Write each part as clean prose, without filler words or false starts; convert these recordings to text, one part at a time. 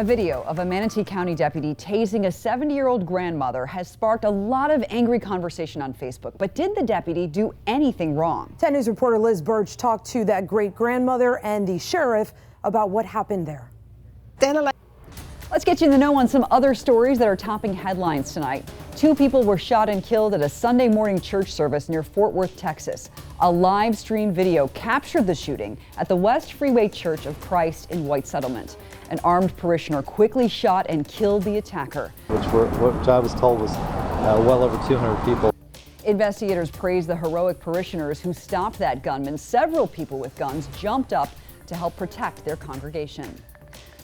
A video of a Manatee County deputy tasing a 70-year-old grandmother has sparked a lot of angry conversation on Facebook. But did the deputy do anything wrong? 10 News reporter Liz Birch talked to that great-grandmother and the sheriff about what happened there. Let's get you in the know on some other stories that are topping headlines tonight. 2 people were shot and killed at a Sunday morning church service near Fort Worth, Texas. A live stream video captured the shooting at the West Freeway Church of Christ in White Settlement. An armed parishioner quickly shot and killed the attacker. Which I was told was well over 200 people. Investigators praised the heroic parishioners who stopped that gunman. Several people with guns jumped up to help protect their congregation.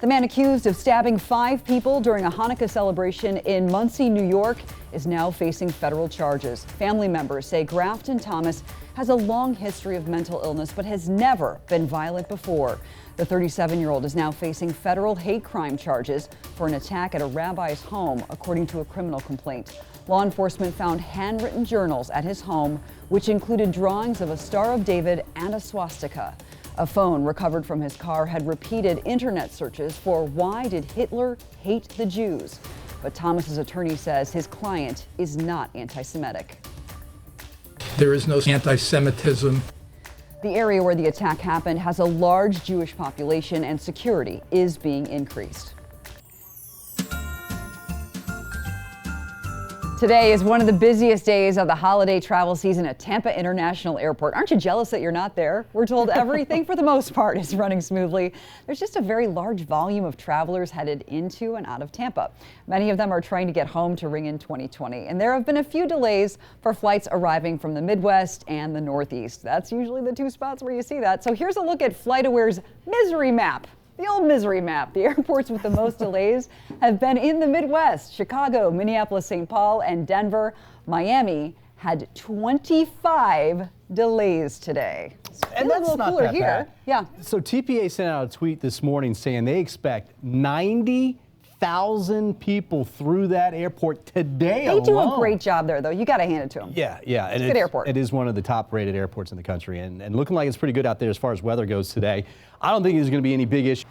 The man accused of stabbing 5 people during a Hanukkah celebration in Muncie, New York, is now facing federal charges. Family members say Grafton Thomas has a long history of mental illness but has never been violent before. The 37-year-old is now facing federal hate crime charges for an attack at a rabbi's home, according to a criminal complaint. Law enforcement found handwritten journals at his home, which included drawings of a Star of David and a swastika. A phone recovered from his car had repeated internet searches for why did Hitler hate the Jews. But Thomas's attorney says his client is not anti-Semitic. There is no anti-Semitism. The area where the attack happened has a large Jewish population and security is being increased. Today is one of the busiest days of the holiday travel season at Tampa International Airport. Aren't you jealous that you're not there? We're told everything for the most part is running smoothly. There's just a very large volume of travelers headed into and out of Tampa. Many of them are trying to get home to ring in 2020, and there have been a few delays for flights arriving from the Midwest and the Northeast. That's usually the 2 spots where you see that. So here's a look at FlightAware's misery map. The old misery map. The airports with the most delays have been in the Midwest. Chicago, Minneapolis, St. Paul, and Denver. Miami had 25 delays today. And that's a little not cooler that here. bad. Yeah. So TPA sent out a tweet this morning saying they expect 90,000 people through that airport today alone. They do a great job there, though. You got to hand it to them. Yeah. It's a good airport. It is one of the top-rated airports in the country, and looking like it's pretty good out there as far as weather goes today. I don't think there's going to be any big issue.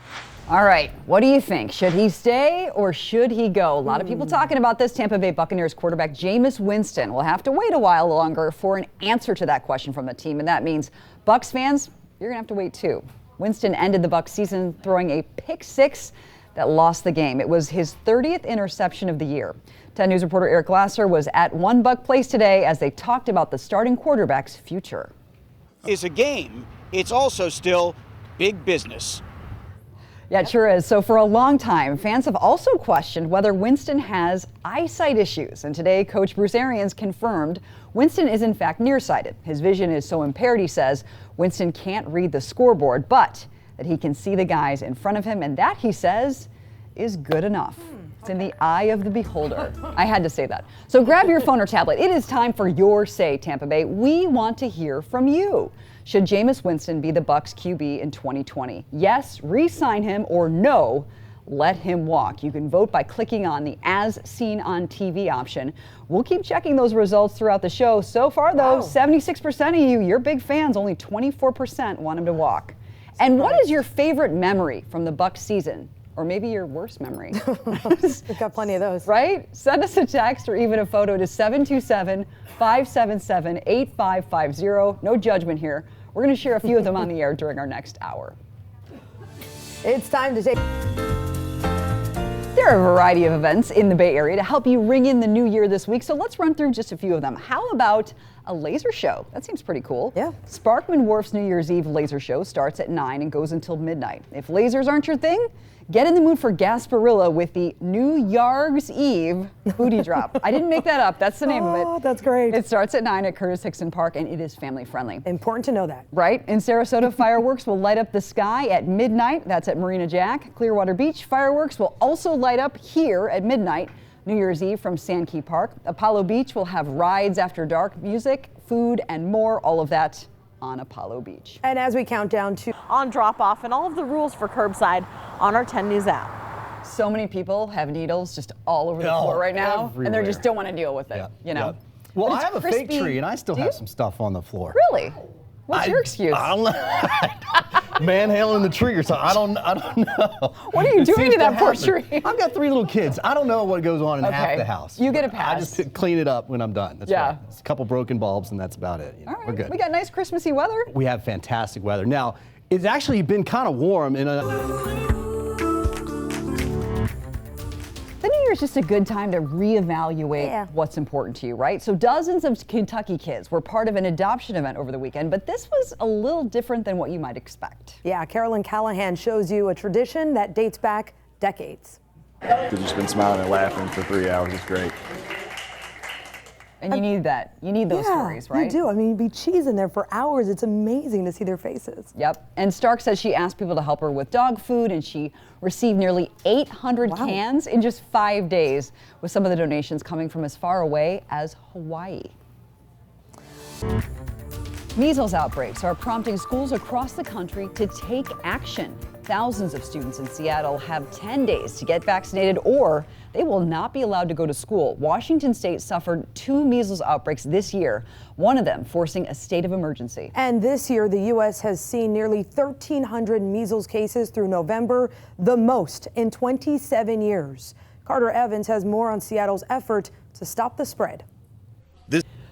All right, what do you think? Should he stay or should he go? A lot of people talking about this. Tampa Bay Buccaneers quarterback Jameis Winston will have to wait a while longer for an answer to that question from the team, and that means Bucs fans, you're going to have to wait too. Winston ended the Bucs season throwing a pick-6 that lost the game. It was his 30th interception of the year. 10 News reporter Eric Glasser was at One Buc Place today as they talked about the starting quarterback's future. It's a game. It's also still big business. Yeah, it sure is. So for a long time, fans have also questioned whether Winston has eyesight issues. And today, Coach Bruce Arians confirmed Winston is in fact nearsighted. His vision is so impaired, he says, Winston can't read the scoreboard, but that he can see the guys in front of him. And that, he says, is good enough. It's in the eye of the beholder. I had to say that. So grab your phone or tablet. It is time for your say, Tampa Bay. We want to hear from you. Should Jameis Winston be the Bucs QB in 2020? Yes, re-sign him, or no, let him walk. You can vote by clicking on the As Seen on TV option. We'll keep checking those results throughout the show. So far, though, 76% of you're big fans. Only 24% want him to walk. And what is your favorite memory from the Bucs season? Or maybe your worst memory? We've got plenty of those. Right? Send us a text or even a photo to 727-577-8550. No judgment here. We're going to share a few of them on the air during our next hour. It's time to take... There are a variety of events in the Bay Area to help you ring in the new year this week, so let's run through just a few of them. How about a laser show? That seems pretty cool. Yeah. Sparkman Wharf's New Year's Eve laser show starts at 9 and goes until midnight. If lasers aren't your thing, get in the mood for Gasparilla with the New Yarg's Eve booty drop. I didn't make that up. That's the name of it. Oh, that's great. It starts at 9 at Curtis Hickson Park, and it is family friendly. Important to know that. Right? In Sarasota, fireworks will light up the sky at midnight. That's at Marina Jack. Clearwater Beach fireworks will also light up here at midnight. New Year's Eve from Sandkey Park. Apollo Beach will have rides after dark, music, food, and more. All of that on Apollo Beach. And as we count down to on drop-off and all of the rules for curbside on our 10 News app. So many people have needles just all over the floor right now, everywhere. and they just don't want to deal with it, you know. Yep. Well, But I it's have a fake crispy. tree, and I still Do you? have some stuff on the floor. Really? What's your excuse? I don't know. manhandling the tree or something. I don't know. What are you doing to that poor tree? I've got 3 little kids. I don't know what goes on in half the house. You get a pass. I just clean it up when I'm done. That's right. It's a couple broken bulbs and that's about it. All right. We're good. We got nice Christmassy weather. We have fantastic weather. Now, it's actually been kind of warm in The New Year is just a good time to reevaluate what's important to you, right? So dozens of Kentucky kids were part of an adoption event over the weekend, but this was a little different than what you might expect. Yeah, Carolyn Callahan shows you a tradition that dates back decades. They've just been smiling and laughing for 3 hours. It's great. And you need that. You need those stories, right? You do. I mean, you'd be cheesing there for hours. It's amazing to see their faces. Yep. And Stark says she asked people to help her with dog food, and she received nearly 800 cans in just 5 days, with some of the donations coming from as far away as Hawaii. Measles outbreaks are prompting schools across the country to take action. Thousands of students in Seattle have 10 days to get vaccinated, or they will not be allowed to go to school. Washington State suffered 2 measles outbreaks this year, one of them forcing a state of emergency. And this year, the U.S. has seen nearly 1,300 measles cases through November, the most in 27 years. Carter Evans has more on Seattle's effort to stop the spread.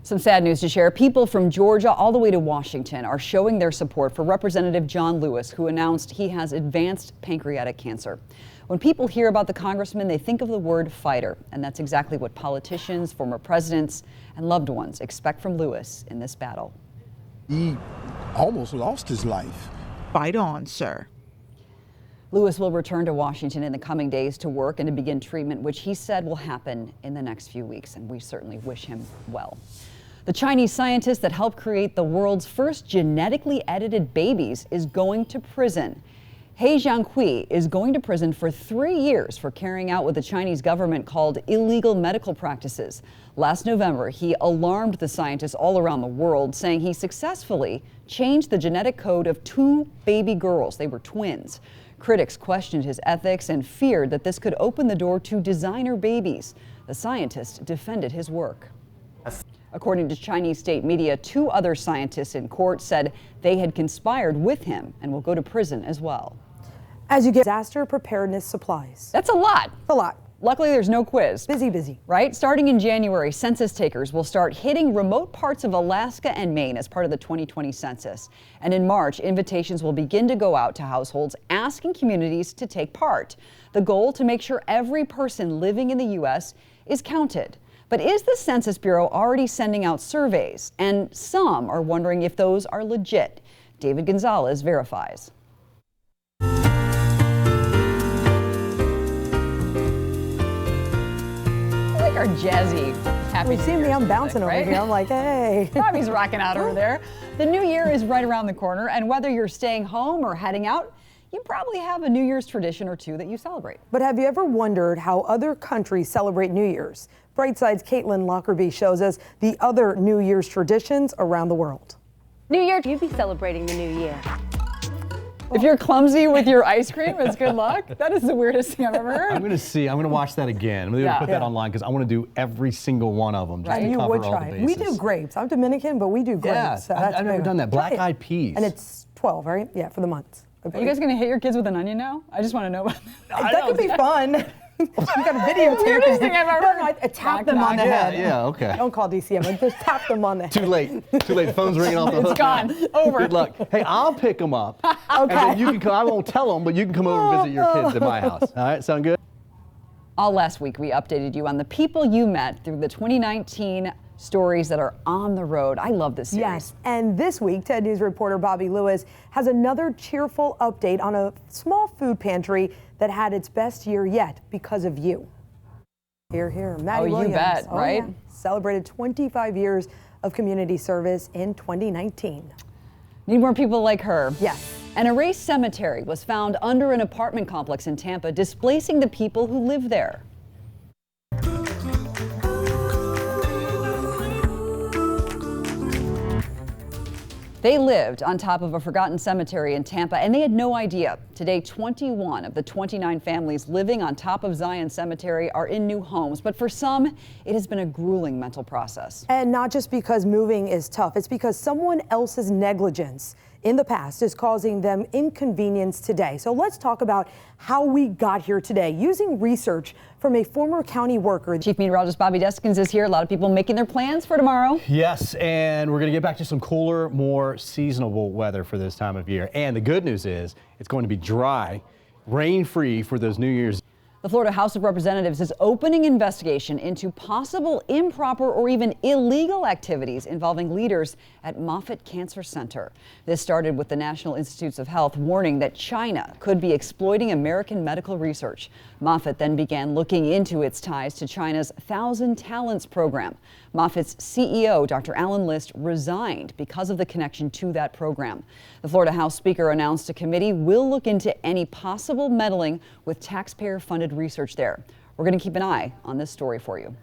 Some sad news to share. People from Georgia all the way to Washington are showing their support for Representative John Lewis, who announced he has advanced pancreatic cancer. When people hear about the congressman, they think of the word fighter, and that's exactly what politicians, former presidents, and loved ones expect from Lewis in this battle. He almost lost his life. Fight on, sir. Lewis will return to Washington in the coming days to work and to begin treatment, which he said will happen in the next few weeks, and we certainly wish him well. The Chinese scientist that helped create the world's first genetically edited babies is going to prison. He Jiankui is going to prison for 3 years for carrying out what the Chinese government called illegal medical practices. Last November, he alarmed the scientists all around the world, saying he successfully changed the genetic code of 2 baby girls. They were twins. Critics questioned his ethics and feared that this could open the door to designer babies. The scientist defended his work. According to Chinese state media, 2 other scientists in court said they had conspired with him and will go to prison as well. As you get disaster preparedness supplies. That's a lot. A lot. Luckily, there's no quiz. Busy. Right? Starting in January, census takers will start hitting remote parts of Alaska and Maine as part of the 2020 census. And in March, invitations will begin to go out to households asking communities to take part. The goal to make sure every person living in the U.S. is counted. But is the Census Bureau already sending out surveys? And some are wondering if those are legit. David Gonzalez verifies. Our jazzy, happy. You see me, I'm bouncing over here. I'm like, hey. Bobby's rocking out over there. The new year is right around the corner, and whether you're staying home or heading out, you probably have a New Year's tradition or 2 that you celebrate. But have you ever wondered how other countries celebrate New Year's? Brightside's Caitlin Lockerbie shows us the other New Year's traditions around the world. New Year, you'd be celebrating the new year. If you're clumsy with your ice cream, it's good luck. That is the weirdest thing I've ever heard. I'm going to watch that again. I'm going to put that online because I want to do every single one of them. Just to you cover would all try. the bases. We do grapes. I'm Dominican, but we do grapes. Yeah, So I've never done that. Black-eyed peas. And it's 12, right? Yeah, for the months. Are you guys going to hit your kids with an onion now? I just want to know about that. That could be fun. You got a videotape. Weirdest thing I've ever heard. I tap them on the head. Yeah, okay. Don't call DCM. Just tap them on the head. Too late. The phone's ringing off the hook. It's gone. Over. Good luck. Hey, I'll pick them up. Okay. And then you can come. I won't tell them, but you can come over and visit your kids at my house. All right, sound good? All last week, we updated you on the people you met through the 2019 stories that are on the road. I love this series. Yes, and this week, TED News reporter Bobby Lewis has another cheerful update on a small food pantry that had its best year yet because of you. Here, Maddie Williams. You bet, right? Yeah. Celebrated 25 years of community service in 2019. Need more people like her. Yes. An erased cemetery was found under an apartment complex in Tampa, displacing the people who live there. They lived on top of a forgotten cemetery in Tampa, and they had no idea. Today, 21 of the 29 families living on top of Zion Cemetery are in new homes, but for some, it has been a grueling mental process. And not just because moving is tough, it's because someone else's negligence in the past is causing them inconvenience today. So let's talk about how we got here today using research from a former county worker. Chief Meteorologist Bobby Deskins is here. A lot of people making their plans for tomorrow. Yes, and we're going to get back to some cooler, more seasonable weather for this time of year. And the good news is it's going to be dry, rain-free for those New Year's. The Florida House of Representatives is opening investigation into possible improper or even illegal activities involving leaders at Moffitt Cancer Center. This started with the National Institutes of Health warning that China could be exploiting American medical research. Moffitt then began looking into its ties to China's Thousand Talents program. Moffitt's CEO, Dr. Alan List, resigned because of the connection to that program. The Florida House Speaker announced a committee will look into any possible meddling with taxpayer-funded research there. We're going to keep an eye on this story for you.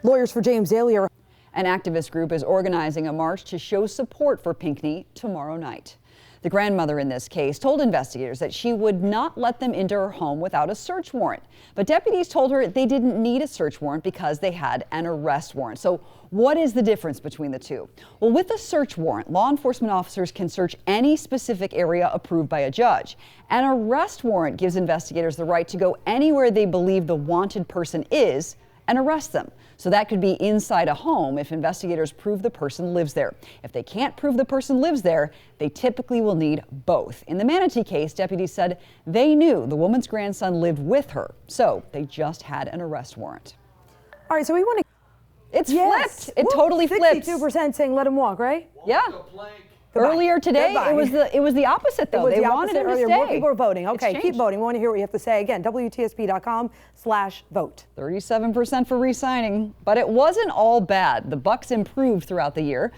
Lawyers for James Daly are. An activist group is organizing a march to show support for Pinckney tomorrow night. The grandmother in this case told investigators that she would not let them into her home without a search warrant. But deputies told her they didn't need a search warrant because they had an arrest warrant. So what is the difference between the two? Well, with a search warrant, law enforcement officers can search any specific area approved by a judge. An arrest warrant gives investigators the right to go anywhere they believe the wanted person is and arrest them. So that could be inside a home if investigators prove the person lives there. If they can't prove the person lives there, they typically will need both. In the Manatee case, deputies said they knew the woman's grandson lived with her, so they just had an arrest warrant. All right, so we want to. It's flipped. It totally flips. 62% saying let him walk, right? Yeah. Earlier today, it was the opposite though. They wanted him to stay. More people are voting. Okay, keep voting. We want to hear what you have to say. Again, WTSP.com/vote. 37% for re-signing, but it wasn't all bad. The Bucks improved throughout the year,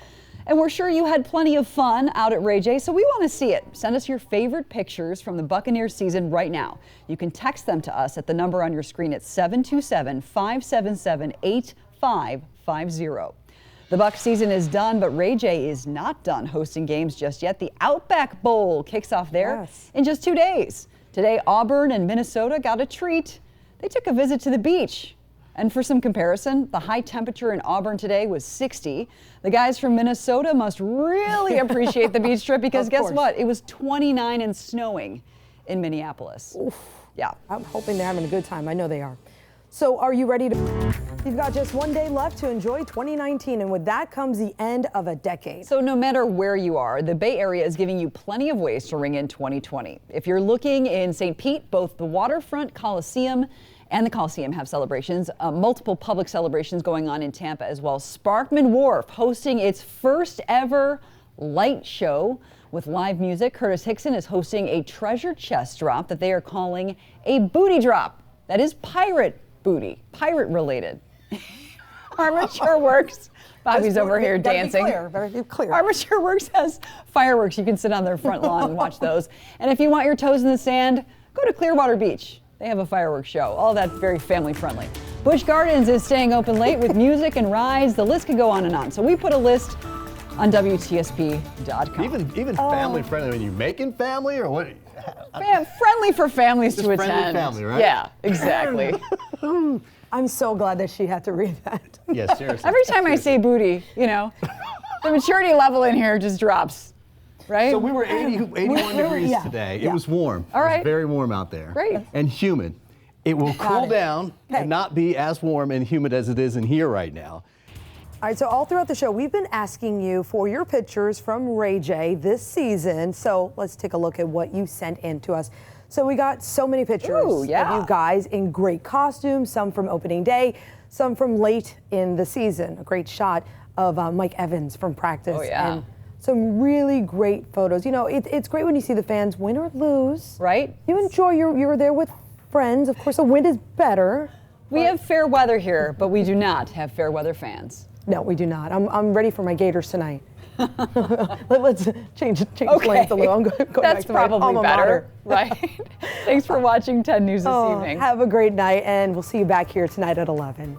and we're sure you had plenty of fun out at Ray J, so we want to see it. Send us your favorite pictures from the Buccaneers season right now. You can text them to us at the number on your screen at 727-577-8550. The Bucs season is done, but Ray J is not done hosting games just yet. The Outback Bowl kicks off there in just 2 days. Today, Auburn and Minnesota got a treat. They took a visit to the beach. And for some comparison, the high temperature in Auburn today was 60. The guys from Minnesota must really appreciate the beach trip because guess what? It was 29 and snowing in Minneapolis. Oof. Yeah. I'm hoping they're having a good time. I know they are. So are you ready to? You've got just 1 day left to enjoy 2019, and with that comes the end of a decade. So no matter where you are, the Bay Area is giving you plenty of ways to ring in 2020. If you're looking in St. Pete, both the Waterfront Coliseum and the Coliseum have celebrations, multiple public celebrations going on in Tampa as well. Sparkman Wharf hosting its first ever light show with live music. Curtis Hickson is hosting a treasure chest drop that they are calling a booty drop. That is pirate booty, pirate related. Armature Works. Bobby's over here dancing. Very clear. Armature Works has fireworks. You can sit on their front lawn and watch those. And if you want your toes in the sand, go to Clearwater Beach. They have a fireworks show. All that very family friendly. Busch Gardens is staying open late with music and rides. The list could go on and on. So we put a list on WTSP.com. Even family friendly. I mean, you making family or what? Friendly for families Just to friendly attend. Family, right? Yeah, exactly. I'm so glad that she had to read that. Yeah, seriously. Every time I say booty, you know, the maturity level in here just drops, right? So we were 81 degrees today. It was warm. All right. It was very warm out there. Great. And humid. It will cool down and not be as warm and humid as it is in here right now. All right, so all throughout the show, we've been asking you for your pictures from Ray J this season. So let's take a look at what you sent in to us. So we got so many pictures of you guys in great costumes, some from opening day, some from late in the season. A great shot of Mike Evans from practice. Oh, yeah. And some really great photos. You know, it's great when you see the fans win or lose. Right. You enjoy, you're there with friends. Of course, a win is better. We have fair weather here, but we do not have fair weather fans. No, we do not. I'm ready for my Gators tonight. Let's change lanes a little. I'm going That's back to my probably alma better, mater. right? Thanks for watching 10 News this evening. Have a great night, and we'll see you back here tonight at 11.